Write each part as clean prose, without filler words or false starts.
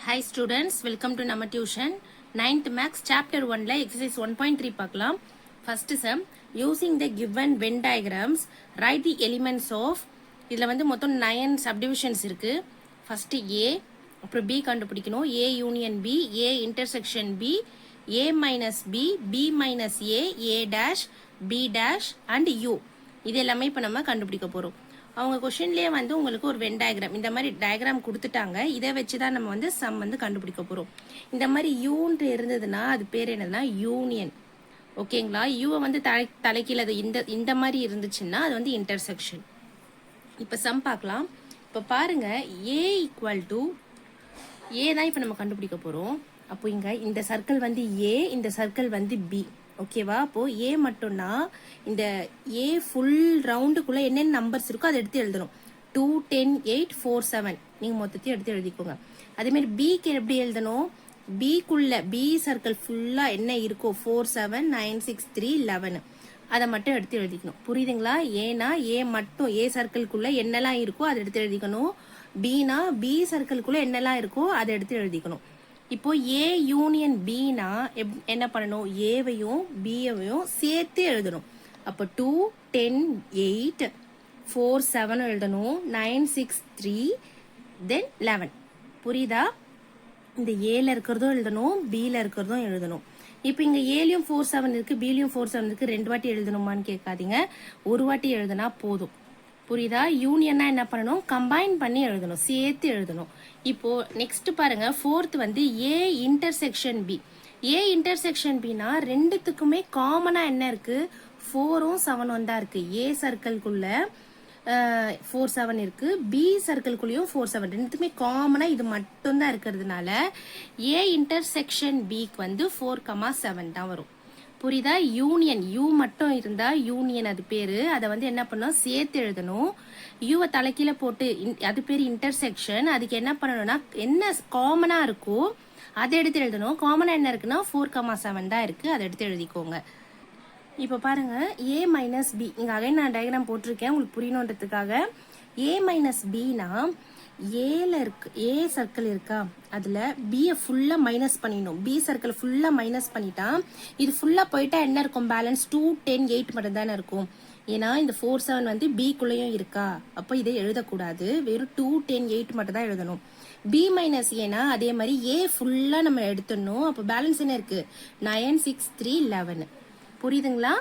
Hi students, welcome to நம்ம tuition. 9th max chapter 1ல exercise 1.3 பார்க்கலாம். First sum, using the given Venn diagrams, write the elements of, இதுல வந்து மொத்தம் 9 subdivisions இருக்கு. First A, அப்புறம் B கண்டுபிடிக்கணும். A union B, A intersection B, A minus B, B minus A, A dash, B dash and U. இது எல்லாமே இப்போ நம்ம கண்டுபிடிக்க போறோம். அவங்க கொஷின்லேயே வந்து உங்களுக்கு ஒரு வென் டயக்ராம் இந்த மாதிரி டயக்ராம் கொடுத்துட்டாங்க. இதை வச்சு தான் நம்ம வந்து சம் வந்து கண்டுபிடிக்க போகிறோம். இந்த மாதிரி யூன்ட்டு இருந்ததுன்னா அது பேர் என்னதுன்னா யூனியன். ஓகேங்களா? யூவை வந்து தலைக்கீழ அது இந்த மாதிரி இருந்துச்சுன்னா அது வந்து இன்டர்செக்ஷன். இப்போ சம் பார்க்கலாம். இப்போ பாருங்க, ஏ ஈக்குவல் டு ஏ தான் இப்போ நம்ம கண்டுபிடிக்க போகிறோம். அப்போ இங்கே இந்த சர்க்கிள் வந்து ஏ, இந்த சர்க்கிள் வந்து பி. ஓகேவா? அப்போ ஏ மட்டும்னா இந்த ஏ ஃபுல் ரவுண்டுக்குள்ள என்னென்ன நம்பர்ஸ் இருக்கோ அதை எடுத்து எழுதணும். 2, 10, 8, 4, 7 நீங்க மொத்தத்தையும் எடுத்து எழுதிக்கோங்க. அதே மாதிரி பிக்கு எப்படி எழுதணும்? பிக்குள்ள பி சர்க்கிள் ஃபுல்லா என்ன இருக்கோ 4, 7, 9, 6, 3, 11 அதை மட்டும் எடுத்து எழுதிக்கணும். புரியுதுங்களா? ஏன்னா ஏ மட்டும் ஏ சர்க்கிள்குள்ள என்னெல்லாம் இருக்கோ அதை எடுத்து எழுதிக்கணும். பினா பி சர்க்கிள்குள்ள என்னெல்லாம் இருக்கோ அதை எடுத்து எழுதிக்கணும். இப்போ ஏ யூனியன் பினா என்ன பண்ணணும்? ஏவையும் பியையும் சேர்த்து எழுதணும். அப்போ 2, 10, 8, 4, 7 எழுதணும். 9, 6, 3, then 11. புரியுதா? இந்த ஏல இருக்கிறதும் எழுதணும், பில இருக்கிறதும் எழுதணும். இப்போ இங்க ஏலையும் 4, 7 இருக்கு, பிலையும் 4, 7 இருக்கு. 2 வாட்டி எழுதணுமான்னு கேட்காதீங்க, ஒரு வாட்டி எழுதுனா போதும். புரியுதா? யூனியன்னா என்ன பண்ணணும்? கம்பைன் பண்ணி எழுதணும், சேர்த்து எழுதணும். இப்போ நெக்ஸ்ட் பாருங்க, ஃபோர்த் வந்து A intersection B. A intersection பினா ரெண்டுத்துக்குமே காமனா என்ன இருக்கு? 4ம் 7ம் தான் இருக்கு. ஏ சர்க்கிள்குள்ள 4, 7 இருக்கு, பி சர்க்கிள்குள்ளயும் 4, 7 ரெண்டுத்துக்குமே காமனா இது மட்டும் தான் இருக்கிறதுனால ஏ இன்டர்செக்ஷன் பிக்கு வந்து 4, 7 தான் வரும். புரியுதா? யூனியன் யூ மட்டும் இருந்தா யூனியன் அது பேரு. அதை வந்து என்ன பண்ணணும்? சேர்த்து எழுதணும். யூவை தலைக்கீழ போட்டு அது பேர் இன்டர்செக்ஷன். அதுக்கு என்ன பண்ணணும்னா என்ன காமனா இருக்கோ அதை எடுத்து எழுதணும். காமனா என்ன இருக்குன்னா 4, 7 தான் இருக்கு, அதை எடுத்து எழுதிக்கோங்க. இப்போ பாருங்க, ஏ மைனஸ் பி. இங்க அகைன் நான் டயக்ராம் போட்டிருக்கேன் உங்களுக்கு புரியணுன்றதுக்காக. ஏ மைனஸ் பினா ஏல இருக்கு, ஏ சர்க்கிள் இருக்கா, அதுல பியை ஃபுல்லா மைனஸ் பண்ணிடணும். பி சர்க்கிள் ஃபுல்லா மைனஸ் பண்ணிட்டா இது ஃபுல்லா போயிட்டா என்ன இருக்கும்? பேலன்ஸ் 2, 10, 8 மட்டும் தானே இருக்கும். ஏன்னா இந்த 4, 7 வந்து பிக்குள்ளேயும் இருக்கா, அப்போ இதை எழுதக்கூடாது. வெறும் 2, 10, 8 மட்டும் தான் எழுதணும். பி மைனஸ் ஏனா அதே மாதிரி ஏ ஃபுல்லா நம்ம எடுத்துடணும். அப்போ பேலன்ஸ் என்ன இருக்கு? 9, 6, 3, 11. புரியுதுங்களா?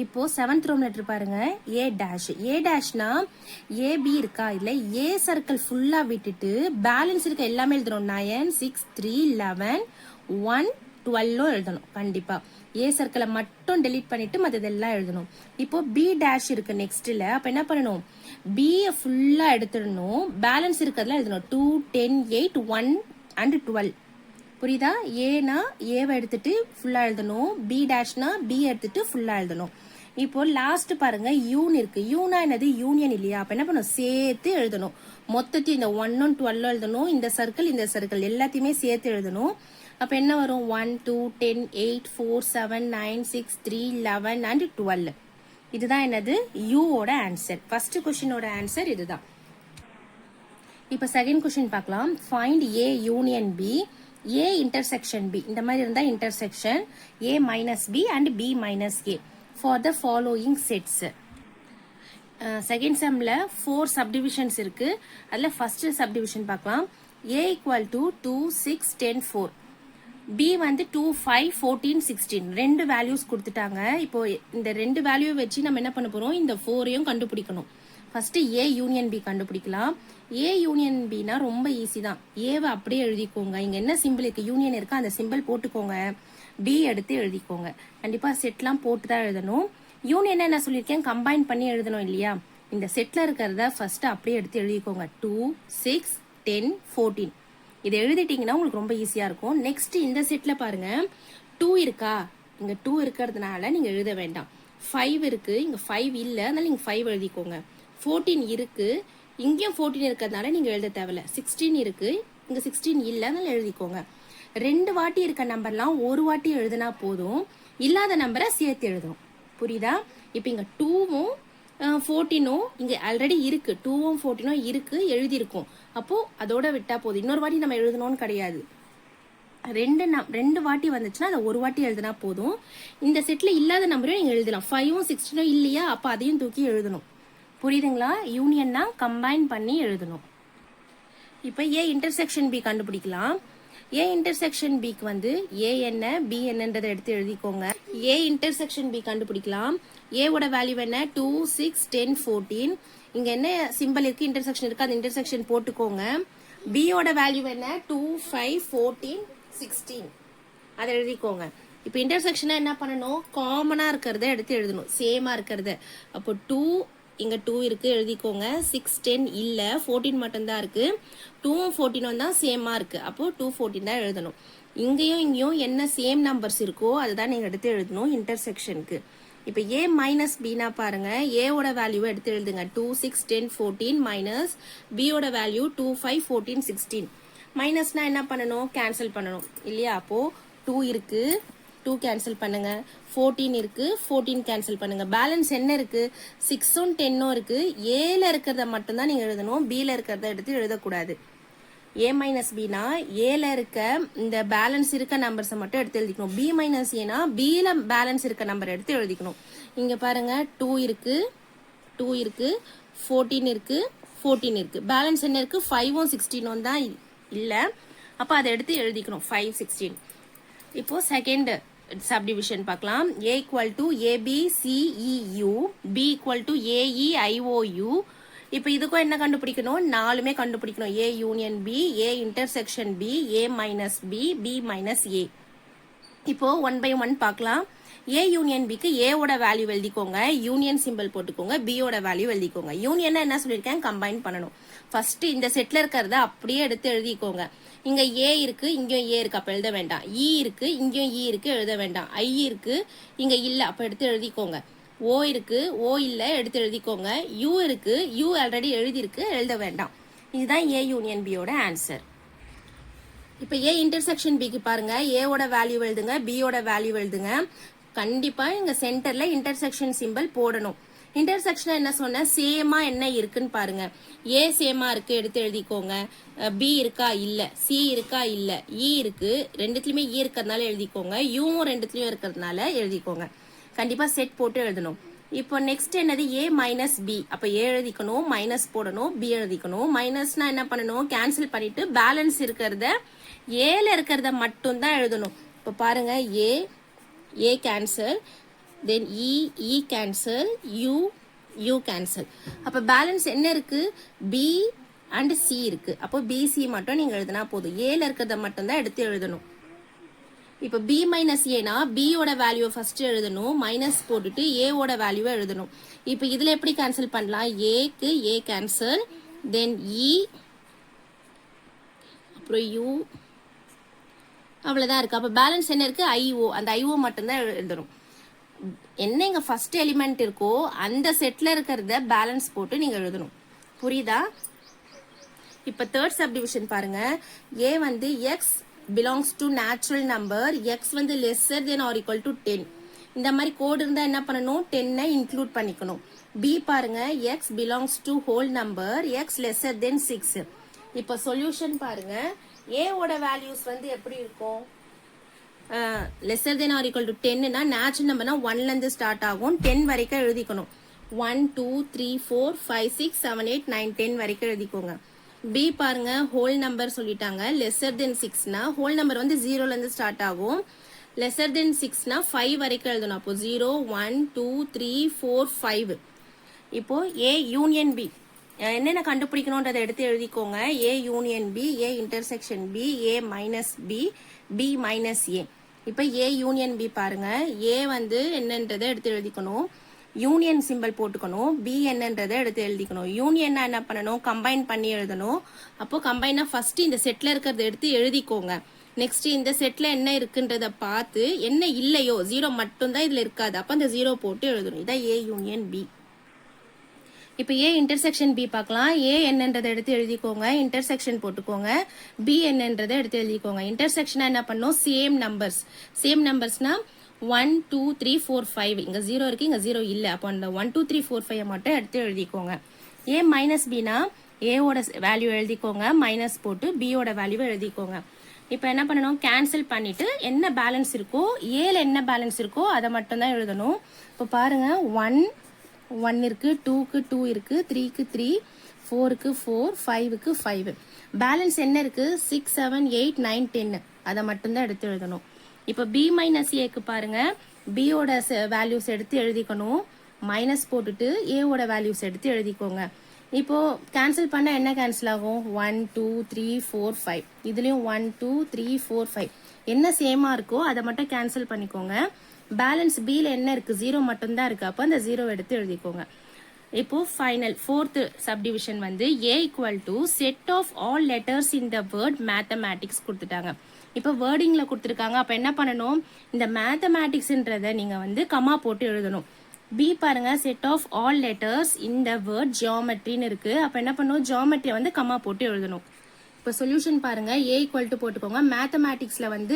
இப்போ 7th ரோம் லெட்டர் பாருங்க, ஏ டேஷ். ஏ டேஷ்னா ஏபி இருக்கா, இதுல ஏ சர்க்கிள் ஃபுல்லா விட்டுட்டு பேலன்ஸ் இருக்க எல்லாமே எழுதணும். 9, 6, 3, 11, 1, 12 எழுதணும் கண்டிப்பா. ஏ சர்க்கிளை மட்டும் டெலீட் பண்ணிட்டு மற்றதெல்லாம் எழுதணும். இப்போ பி டேஷ் இருக்கு நெக்ஸ்ட்ல. அப்ப என்ன பண்ணணும்? பியை ஃபுல்லா எடுத்துடணும், பேலன்ஸ் இருக்கிறதுல எழுதணும். 2, 10, 8, 1 and 12. புரியுதா? ஏனா ஏவை எடுத்துட்டு ஃபுல்லா எழுதணும், பி டேஷ்னா பி எடுத்துட்டு ஃபுல்லா எழுதணும். இப்போ லாஸ்ட் பாருங்க, யூன் இருக்கு. யூனா என்னது? யூனியன் இல்லையா? அப்ப என்ன பண்ணும்? சேர்த்து எழுதணும். மொத்தத்தையும் இந்த 1, 12 எழுதணும். இந்த சர்க்கிள் எல்லாத்தையுமே சேர்த்து எழுதணும். அப்ப என்ன வரும்? 1, 2, 10, 8, 4, 7, 9, 6, 3, 11 and 12. இதுதான் என்னது? யூவோட ஆன்சர். ஃபர்ஸ்ட் கொஸ்டினோட ஆன்சர் இதுதான். இப்ப செகண்ட் கொஸ்டின் பார்க்கலாம். Find A union B, A intersection B. இந்த மாதிரி இருந்தா intersection A minus B and B minus A for the following sets. Second சம்ல 4 சப்டிவிஷன்ஸ் இருக்கு. அதுல ஃபர்ஸ்ட் சப்டிவிஷன் பார்க்கலாம். ஏ ஈக்குவல் டு 2, 6, 10, 4. பி வந்து 2, 5, 14, 16 ரெண்டு வேல்யூஸ் கொடுத்துட்டாங்க. இப்போ இந்த ரெண்டு வேல்யூ வச்சு நம்ம என்ன பண்ண போறோம்? இந்த 4ஐயும் கண்டுபிடிக்கணும். ஃபர்ஸ்ட் ஏ யூனியன் பி கண்டுபிடிக்கலாம். ஏ யூனியன் பினா ரொம்ப ஈஸி தான். ஏவை அப்படியே எழுதிக்கோங்க. இங்க என்ன சிம்பிள் இருக்கு? யூனியன் இருக்கா, அந்த சிம்பிள் போட்டுக்கோங்க. பி எடுத்து எழுதிக்கோங்க. கண்டிப்பா செட்லாம் போட்டு தான் எழுதணும். யூனியன் என்ன சொல்லியிருக்கேன்? கம்பைன் பண்ணி எழுதணும் இல்லையா? இந்த செட்ல இருக்கிறத ஃபர்ஸ்ட் அப்படியே எடுத்து எழுதிக்கோங்க. 2, 6, 10, 14 இதை எழுதிட்டீங்கன்னா உங்களுக்கு ரொம்ப ஈஸியா இருக்கும். நெக்ஸ்ட் இந்த செட்ல பாருங்க, 2 இருக்கா, இங்க 2 இருக்கிறதுனால நீங்க எழுத வேண்டாம். 5 இருக்கு, இங்க 5 இல்ல, அதனால நீங்க 5 எழுதிக்கோங்க. 14 இருக்கு, இங்கேயும் 14 இருக்கிறதுனால நீங்க எழுத தேவையில்ல. 16 இருக்கு, இங்க 16 இல்ல, அதனால எழுதிக்கோங்க. 2 வாட்டி இருக்க நம்பர்லாம் ஒரு வாட்டி எழுதினா போதும், இல்லாத நம்பரை சேர்த்து எழுதணும். புரியுதா? இப்ப இங்க 2வும் 14 இங்கே ஆல்ரெடி இருக்குது, 2ம் 14 இருக்குது எழுதியிருக்கும். அப்போது அதோட விட்டால் போதும், இன்னொரு வாட்டி நம்ம எழுதணும்னு கிடையாது. ரெண்டு வாட்டி வந்துச்சுன்னா அதை ஒரு வாட்டி எழுதினா போதும். இந்த செட்டில் இல்லாத நம்பரையும் நீங்கள் எழுதலாம். 5ம் 16 இல்லையா, அப்போ அதையும் தூக்கி எழுதணும். புரியுதுங்களா? யூனியன்னா கம்பைன் பண்ணி எழுதணும். இப்போ ஏ இன்டர்செக்ஷன் பி கண்டுபிடிக்கலாம். ஏ இன்டர்செக்ஷன் பிக்கு வந்து ஏ என்ன பி என்னன்றதை எடுத்து எழுதிக்கோங்க. ஏ இன்டர்செக்ஷன் பி கண்டுபிடிக்கலாம். ஏவோட வேல்யூ என்ன 2 6 10 14. இங்க என்ன சிம்பிள் இருக்கு, இன்டர்செக்ஷன் இருக்கு, அந்த இன்டர்செக்ஷன் போட்டுக்கோங்க. பியோட வேல்யூ என்ன 2 5 14 16, அதை எழுதிக்கோங்க. இப்போ இன்டர்செக்ஷனா என்ன பண்ணணும், காமனா இருக்கிறத எடுத்து எழுதணும், சேமா இருக்கிறத. அப்போ 2 இங்க 2 இருக்கு எழுதிக்கோங்க. 6 10 இல்ல, 14 மட்டும் தான் இருக்கு. 2ம் 14 தான் சேமா இருக்கு, அப்போ 2 14 தான் எழுதணும். இங்கேயும் என்ன சேம் நம்பர்ஸ் இருக்கோ அதுதான் நீங்க எடுத்து எழுதணும் இன்டர்செக்ஷனுக்கு. இப்போ ஏ மைனஸ் பினா பாருங்க, ஏவோட வேல்யூவை எடுத்து எழுதுங்க. 2 6 10 14 மைனஸ் பியோட வேல்யூ 2 5 14 16. மைனஸ்னா என்ன பண்ணணும், கேன்சல் பண்ணணும் இல்லையா? அப்போ 2 இருக்கு, 2 கேன்சல் பண்ணுங்க. 14 இருக்கு, 14 கேன்சல் பண்ணுங்க. பேலன்ஸ் என்ன இருக்கு, 6ம் 10ம் இருக்கு. ஏல இருக்கிறத மட்டும்தான் நீங்க எழுதணும், பில இருக்கிறத எடுத்து எழுதக்கூடாது. ஏ மைனஸ் பினா ஏல இருக்க இந்த பேலன்ஸ் இருக்க நம்பர்ஸை மட்டும் எடுத்து எழுதிக்கணும். பி மைனஸ் ஏனா பில பேலன்ஸ் இருக்க நம்பர் எடுத்து எழுதிக்கணும். இங்க பாருங்க 2 இருக்கு, 2 இருக்கு, 14 இருக்கு, 14 இருக்கு. பேலன்ஸ் என்ன இருக்கு, 5ம் 16ம் தான் இல்ல, அப்ப அதை எடுத்து எழுதிக்கணும் 5 16. இப்போ செகண்ட் சப்டிவிஷன் பார்க்கலாம். A equal to ABCEU, B equal to AEIOU. இப்போ இதுக்கும் என்ன கண்டுபிடிக்கணும், 4மே கண்டுபிடிக்கணும். A union B, A intersection B, A minus B, B minus A. இப்போ 1 by 1 பார்க்கலாம். A யூனியன் பிக்கு ஏவோட வேல்யூ எழுதிக்கோங்க, யூனியன் சிம்பிள் போட்டுக்கோங்க, பியோட வேல்யூ எழுதிக்கோங்க. யூனியன் என்ன சொல்லியிருக்கேன், கம்பைன் பண்ணணும். ஃபர்ஸ்ட் இந்த செட்ல இருக்கிறத அப்படியே எடுத்து எழுதிக்கோங்க. இங்க ஏ இருக்கு, இங்கேயும் ஏ இருக்கு, அப்ப எழுத வேண்டாம். இ இருக்கு, இங்கேயும் இ இருக்கு, எழுத வேண்டாம். ஐ இருக்கு, இங்க இல்ல, அப்ப எடுத்து எழுதிக்கோங்க. ஓ இருக்கு, ஓ இல்ல, எடுத்து எழுதிக்கோங்க. யூ இருக்கு, யூ ஆல்ரெடி எழுதிருக்கு, எழுத வேண்டாம். இதுதான் ஏ யூனியன் பியோட ஆன்சர். இப்போ ஏ இன்டர்செக்ஷன் பிக்கு பாருங்க, ஏவோட வேல்யூ எழுதுங்க, பியோட வேல்யூ எழுதுங்க. கண்டிப்பா இங்க சென்டர்ல இன்டர்செக்ஷன் சிம்பிள் போடணும். இன்டர்செக்ஷன் என்ன சொன்ன, சேமா என்ன இருக்குன்னு பாருங்க. ஏ சேமா இருக்கு, எடுத்து எழுதிக்கோங்க. பி இருக்கா இல்ல, சி இருக்கா இல்ல, இ இருக்கு, ரெண்டுத்துலயுமே இ இருக்கிறதுனால எழுதிக்கோங்க. யூவும் ரெண்டுத்துலயும் இருக்கிறதுனால எழுதிக்கோங்க. கண்டிப்பா செட் போட்டு எழுதணும். இப்போ நெக்ஸ்ட் என்னது, ஏ மைனஸ் பி. அப்ப ஏ எழுதிக்கணும், மைனஸ் போடணும், பி எழுதிக்கணும். மைனஸ்னா என்ன பண்ணணும், கேன்சல் பண்ணிட்டு பேலன்ஸ் இருக்கிறத ஏல இருக்கிறத மட்டும் தான் எழுதணும். இப்போ பாருங்க, A cancel, then E cancel, U cancel. அப்போ பேலன்ஸ் என்ன இருக்கு, பி அண்ட் சி இருக்கு. அப்போ பிசி மட்டும் நீங்க எழுதினா போதும், ஏல இருக்கிறத மட்டும் தான் எடுத்து எழுதணும். இப்போ பி மைனஸ் ஏனா பியோட வேல்யூ ஃபர்ஸ்ட் எழுதணும், மைனஸ் போட்டுட்டு ஏவோட வேல்யூவை எழுதணும். இப்போ இதுல எப்படி கேன்சல் பண்ணலாம், ஏக்கு ஏ கேன்சல், தென் இ, அப்புறம் யூ, அவ்வளவுதான் இருக்கு. அப்போ பேலன்ஸ் என்ன இருக்கு, ஐஓ. அந்த ஐஓ மட்டும்தான் எழுதணும். என்ன இங்க ஃபர்ஸ்ட் எலிமெண்ட் இருக்கோ அந்த செட்ல இருக்கிறத பேலன்ஸ் போட்டு நீங்க எழுதணும். புரியுதா? இப்ப தேர்ட் சப்டிவிஷன் பாருங்க. ஏ வந்து x belongs to natural number, x வந்து lesser than or equal to 10. இந்த மாதிரி கோட் இருந்தா என்ன பண்ணணும், 10 இன்க்ளூட் பண்ணிக்கணும். பி பாருங்க, X belongs to whole number, X lesser தென் 6. இப்ப சொல்யூஷன் பாருங்க, ஏ ஓட வேல்யூஸ் வந்து எப்படி இருக்கும், lesser than or equal to 10னா நேச்சுரல் நம்பர்னா 1ல இருந்து ஸ்டார்ட் ஆகும், 10 வரைக்கும் எழுதிக்கணும். 1 2 3 4 5 6 7 8 9 10 வரைக்கும் எழுதிக்கோங்க. பி பாருங்க, ஹோல் நம்பர் சொல்லிட்டாங்க. லெஸ்ஸர் தென் 6னா ஹோல் நம்பர் வந்து 0ல இருந்து ஸ்டார்ட் ஆகும், லெஸ்ஸர் தென் 6னா 5 வரைக்கும் எழுதணும். அப்போ 0 1 2 3 4 5. இப்போ ஏ யூனியன் பி என்னென்ன கண்டுபிடிக்கணும்ன்றதை எடுத்து எழுதிக்கோங்க. A union B, A intersection B, A minus B, B minus A. இப்போ ஏ யூனியன் பி பாருங்க, ஏ வந்து என்னன்றதை எடுத்து எழுதிக்கணும், யூனியன் சிம்பிள் போட்டுக்கணும். பி என்னன்றதை எடுத்து எழுதிக்கணும். யூனியன்னா என்ன பண்ணணும், கம்பைன் பண்ணி எழுதணும். அப்போ கம்பைனா ஃபர்ஸ்ட் இந்த செட்ல இருக்கிறத எடுத்து எழுதிக்கோங்க. நெக்ஸ்ட் இந்த செட்ல என்ன இருக்குன்றத பார்த்து என்ன இல்லையோ 0 மட்டும் தான் இதுல இருக்காது, அப்ப அந்த 0 போட்டு எழுதணும். இதான் ஏ யூனியன் பி. இப்போ ஏ இன்டர்செக்ஷன் பி பார்க்கலாம். ஏ என்னன்றதை எடுத்து எழுதிக்கோங்க, இன்டர்செக்ஷன் போட்டுக்கோங்க. பி என்னன்றதை எடுத்து எழுதிக்கோங்க. இன்டர்செக்ஷனா என்ன பண்ணும், சேம் நம்பர்ஸ்னா 1 2 3 4 5 இங்கே 0 இருக்குது, இங்கே 0 இல்லை. அப்போ அந்த 1 2 3 4 5 மட்டும் எடுத்து எழுதிக்கோங்க. ஏ மைனஸ் பினா ஏவோட வேல்யூ எழுதிக்கோங்க, மைனஸ் போட்டு பியோட வேல்யூ எழுதிக்கோங்க. இப்போ என்ன பண்ணணும், கேன்சல் பண்ணிவிட்டு என்ன பேலன்ஸ் இருக்கோ, ஏல என்ன பேலன்ஸ் இருக்கோ அதை மட்டும்தான் எழுதணும். இப்போ பாருங்கள், 1 இருக்குது, 2க்கு 2 இருக்குது, 3க்கு 3, 4க்கு 4, 5க்கு 5. பேலன்ஸ் என்ன இருக்குது, 6 7 8 9 10, அதை மட்டும்தான் எடுத்து எழுதணும். இப்போ பி மைனஸ் ஏக்கு பாருங்கள், பியோட வேல்யூஸ் எடுத்து எழுதிக்கணும், மைனஸ் போட்டுட்டு ஏவோட வேல்யூஸ் எடுத்து எழுதிக்கோங்க. இப்போ கேன்சல் பண்ண என்ன கேன்சல் ஆகும், 1 2 3 4 5, இதுலயும் 1 2 3 4 5 என்ன சேமா இருக்கோ அதை மட்டும் கேன்சல் பண்ணிக்கோங்க. பேலன்ஸ் பில என்ன இருக்கு, 0 மட்டும்தான் இருக்கு. அப்போ அந்த 0 எடுத்து எழுதிக்கோங்க. இப்போ ஃபைனல் ஃபோர்த் சப்டிவிஷன் வந்து A equal to set of all letters in the word mathematics கொடுத்துட்டாங்க. இப்போ வேர்டிங்ல கொடுத்துருக்காங்க. அப்போ என்ன பண்ணணும், இந்த மேத்தமேட்டிக்ஸ்ன்றதை நீங்க வந்து கமா போட்டு எழுதணும். பி பாருங்க, set of all letters in the word ஜியாமெட்ரின்னு இருக்கு. அப்போ என்ன பண்ணும், ஜியாமெட்ரியை வந்து கமா போட்டு எழுதணும். இப்போ சொல்யூஷன் பாருங்க, ஏ ஈக்குவல் டு போட்டுக்கோங்க. மேத்தமேட்டிக்ஸ்ல வந்து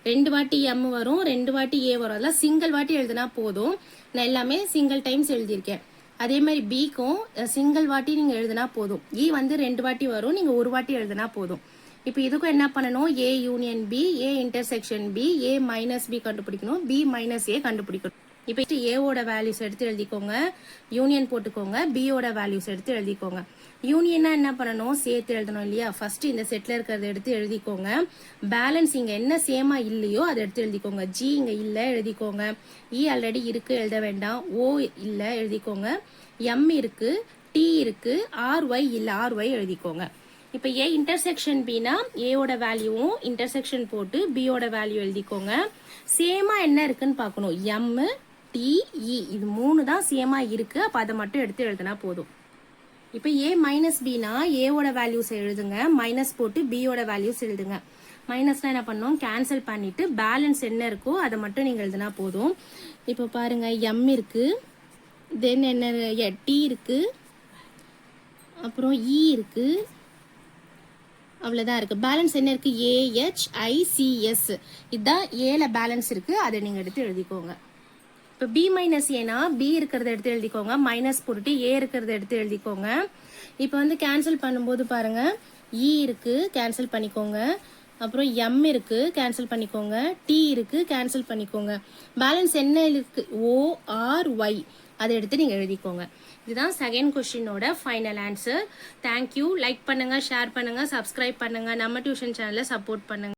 ரெண்டு வாட்டி எம் வரும், 2 வாட்டி ஏ வரும். அதெல்லாம் சிங்கிள் வாட்டி எழுதுனா போதும். நான் எல்லாமே சிங்கிள் டைம்ஸ் எழுதியிருக்கேன். அதே மாதிரி பிக்கும் சிங்கிள் வாட்டி நீங்க எழுதுனா போதும். இ வந்து 2 வாட்டி வரும், நீங்க 1 வாட்டி எழுதுனா போதும். இப்போ இதுக்கும் என்ன பண்ணணும், A union B, A intersection B, A minus B கண்டுபிடிக்கணும், பி மைனஸ் ஏ கண்டுபிடிக்கணும். இப்போ ஏவோட வேல்யூஸ் எடுத்து எழுதிக்கோங்க, யூனியன் போட்டுக்கோங்க, பியோட வேல்யூஸ் எடுத்து எழுதிக்கோங்க. யூனியனா என்ன பண்ணணும், சேர்த்து எழுதணும் இல்லையா. ஃபர்ஸ்ட் இந்த செட்ல இருக்கிறத எடுத்து எழுதிக்கோங்க. பேலன்ஸ் இங்க என்ன சேமா இல்லையோ அதை எடுத்து எழுதிக்கோங்க. ஜி இங்க இல்ல எழுதிக்கோங்க, இ ஆல்ரெடி இருக்கு எழுத வேண்டாம், ஓ இல்ல எழுதிக்கோங்க, எம் இருக்கு, டி இருக்கு, ஆர் ஒய் இல்ல ஆர் ஒய் எழுதிக்கோங்க. இப்போ ஏ இன்டர்செக்ஷன் பினா ஏவோட வேல்யூவும் இன்டர்செக்ஷன் போட்டு பியோட வேல்யூ எழுதிக்கோங்க. சேமா என்ன இருக்குன்னு பார்க்கணும், எம் டி இ இது 3 தான் சேமா இருக்கு. அப்போ அதை மட்டும் எடுத்து எழுதுனா போதும். இப்போ ஏ மைனஸ் பினா ஏவோட வேல்யூஸ் எழுதுங்க, மைனஸ் போட்டு பியோட வேல்யூஸ் எழுதுங்க. மைனஸ்னா என்ன பண்ணணும், கேன்சல் பண்ணிட்டு பேலன்ஸ் என்ன இருக்கோ அதை மட்டும் நீங்க எழுதுனா போதும். இப்போ பாருங்க, எம் இருக்கு, தென் என்ன டி இருக்கு, அப்புறம் இ இருக்கு, அவ்வளோதான் இருக்கு. பேலன்ஸ் என்ன இருக்கு, ஏஹெச்ஐசிஎஸ் இதுதான் ஏல பேலன்ஸ் இருக்கு, அதை நீங்க எடுத்து எழுதிக்கோங்க. இப்போ பி மைனஸ் ஏனா பி இருக்கிறத எடுத்து எழுதிக்கோங்க, மைனஸ் போட்டுட்டு ஏ இருக்கிறத எடுத்து எழுதிக்கோங்க. இப்போ வந்து கேன்சல் பண்ணும்போது பாருங்க, இ இருக்கு கேன்சல் பண்ணிக்கோங்க, அப்புறம் எம் இருக்கு கேன்சல் பண்ணிக்கோங்க, டி இருக்கு கேன்சல் பண்ணிக்கோங்க. பேலன்ஸ் என்ன இருக்கு, ஓ ஆர் ஒய் அதை எடுத்து நீங்க எழுதிக்கோங்க. இதுதான் செகண்ட் கொஸ்டினோட ஃபைனல் ஆன்சர். தேங்க்யூ. லைக் பண்ணுங்க, ஷேர் பண்ணுங்க, சப்ஸ்கிரைப் பண்ணுங்க, நம்ம டியூஷன் சேனலை சப்போர்ட் பண்ணுங்க.